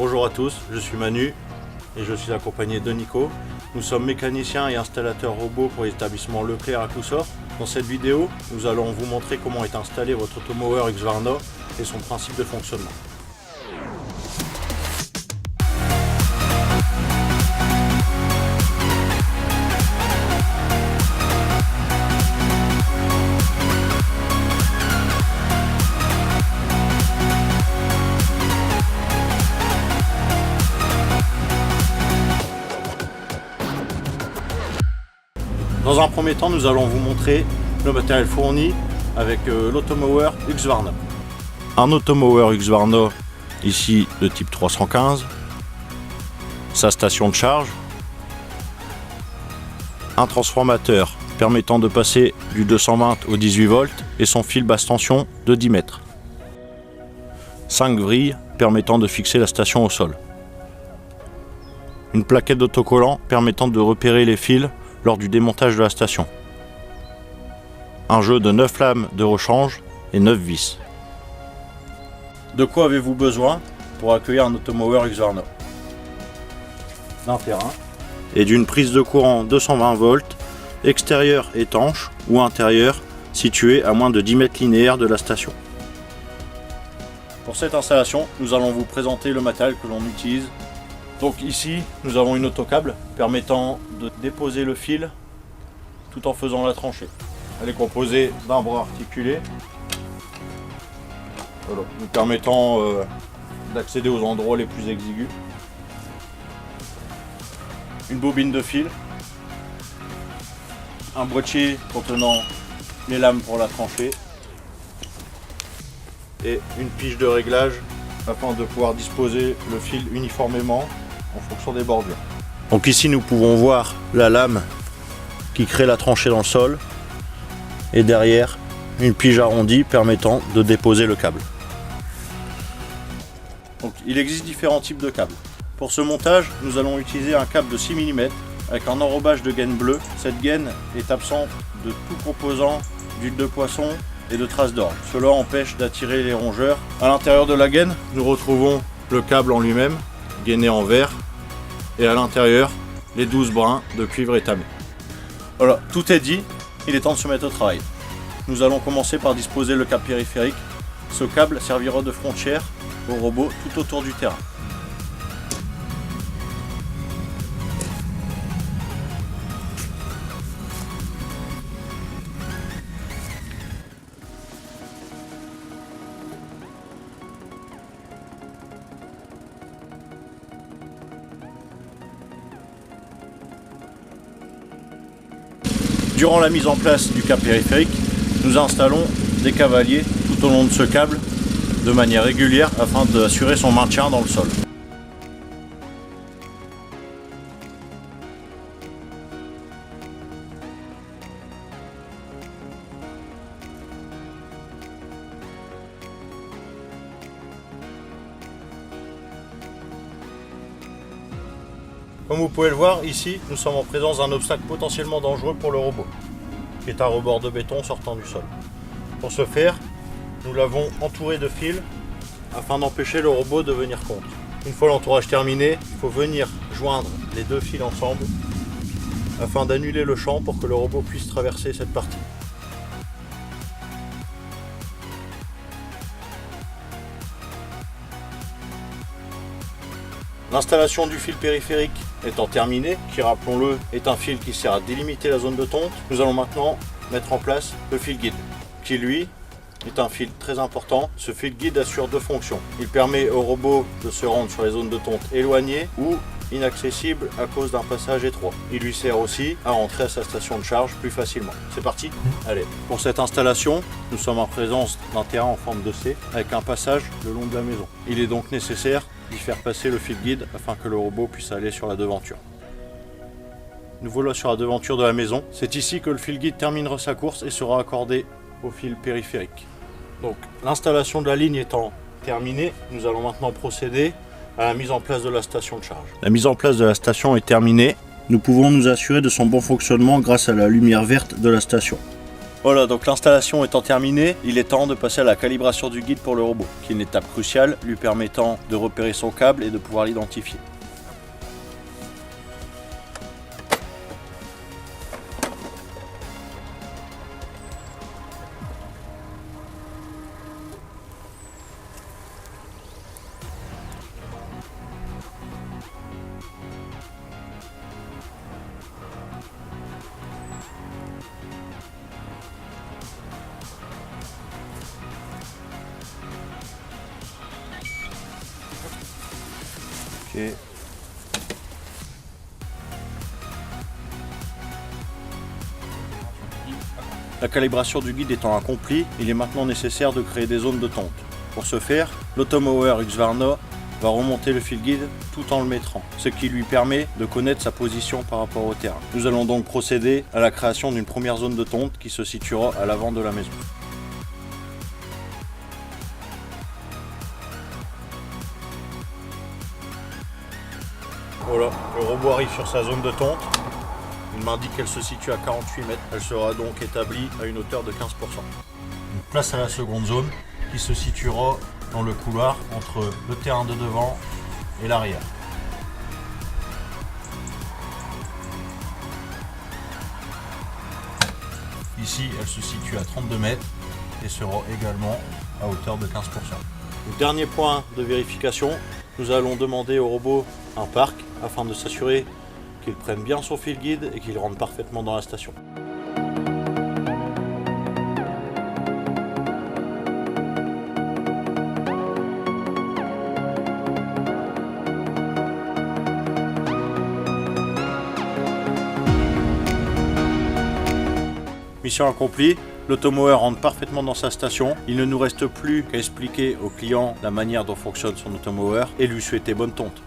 Bonjour à tous, je suis Manu et je suis accompagné de Nico. Nous sommes mécaniciens et installateurs robots pour l'établissement Leclerc à Cloussort. Dans cette vidéo, nous allons vous montrer comment est installé votre Automower Husqvarna et son principe de fonctionnement. Dans un premier temps, nous allons vous montrer le matériel fourni avec l'Automower Husqvarna. Un Automower Husqvarna, ici de type 315, sa station de charge, un transformateur permettant de passer du 220 au 18 volts et son fil basse tension de 10 mètres. 5 vrilles permettant de fixer la station au sol. Une plaquette d'autocollant permettant de repérer les fils lors du démontage de la station. Un jeu de 9 lames de rechange et 9 vis. De quoi avez-vous besoin pour accueillir un Automower Husqvarna? D'un terrain et d'une prise de courant 220 volts, extérieure étanche ou intérieure, située à moins de 10 mètres linéaires de la station. Pour cette installation, nous allons vous présenter le matériel que l'on utilise. Donc ici, nous avons une autocable permettant de déposer le fil tout en faisant la tranchée. Elle est composée d'un bras articulé, voilà, nous permettant d'accéder aux endroits les plus exigus. Une bobine de fil, un boîtier contenant les lames pour la tranchée et une pige de réglage afin de pouvoir disposer le fil uniformément en fonction des bordures. Donc ici nous pouvons voir la lame qui crée la tranchée dans le sol et derrière une pige arrondie permettant de déposer le câble. Donc il existe différents types de câbles. Pour ce montage, nous allons utiliser un câble de 6 mm avec un enrobage de gaine bleue. Cette gaine est absente de tout composant d'huile de poisson et de traces d'orge. Cela empêche d'attirer les rongeurs. À l'intérieur de la gaine, nous retrouvons le câble en lui-même, gainé en verre, et à l'intérieur, les 12 brins de cuivre étamé. Voilà, tout est dit, il est temps de se mettre au travail. Nous allons commencer par disposer le câble périphérique. Ce câble servira de frontière au robot tout autour du terrain. Durant la mise en place du câble périphérique, nous installons des cavaliers tout au long de ce câble de manière régulière afin d'assurer son maintien dans le sol. Comme vous pouvez le voir, ici, nous sommes en présence d'un obstacle potentiellement dangereux pour le robot, qui est un rebord de béton sortant du sol. Pour ce faire, nous l'avons entouré de fils afin d'empêcher le robot de venir contre. Une fois l'entourage terminé, il faut venir joindre les deux fils ensemble afin d'annuler le champ pour que le robot puisse traverser cette partie. L'installation du fil périphérique étant terminée, qui rappelons-le est un fil qui sert à délimiter la zone de tonte, nous allons maintenant mettre en place le fil guide, qui lui est un fil très important. Ce fil guide assure deux fonctions. Il permet au robot de se rendre sur les zones de tonte éloignées ou inaccessibles à cause d'un passage étroit. Il lui sert aussi à rentrer à sa station de charge plus facilement. C'est parti? Allez. Pour cette installation, nous sommes en présence d'un terrain en forme de C avec un passage le long de la maison. Il est donc nécessaire d'y faire passer le fil guide afin que le robot puisse aller sur la devanture. Nous voilà sur la devanture de la maison. C'est ici que le fil guide terminera sa course et sera accordé au fil périphérique. Donc l'installation de la ligne étant terminée, nous allons maintenant procéder à la mise en place de la station de charge. La mise en place de la station est terminée. Nous pouvons nous assurer de son bon fonctionnement grâce à la lumière verte de la station. Voilà, donc l'installation étant terminée, il est temps de passer à la calibration du guide pour le robot, qui est une étape cruciale lui permettant de repérer son câble et de pouvoir l'identifier. Ok. La calibration du guide étant accomplie, il est maintenant nécessaire de créer des zones de tonte. Pour ce faire, l'Automower Husqvarna va remonter le fil guide tout en le mettant, ce qui lui permet de connaître sa position par rapport au terrain. Nous allons donc procéder à la création d'une première zone de tonte qui se situera à l'avant de la maison. Voilà, le robot arrive sur sa zone de tonte. Il m'indique qu'elle se situe à 48 mètres. Elle sera donc établie à une hauteur de 15%. Donc place à la seconde zone qui se situera dans le couloir entre le terrain de devant et l'arrière. Ici, elle se situe à 32 mètres et sera également à hauteur de 15%. Le dernier point de vérification, nous allons demander au robot un parc afin de s'assurer qu'il prenne bien son fil guide et qu'il rentre parfaitement dans la station. Mission accomplie, l'Automower rentre parfaitement dans sa station. Il ne nous reste plus qu'à expliquer au client la manière dont fonctionne son Automower et lui souhaiter bonne tonte.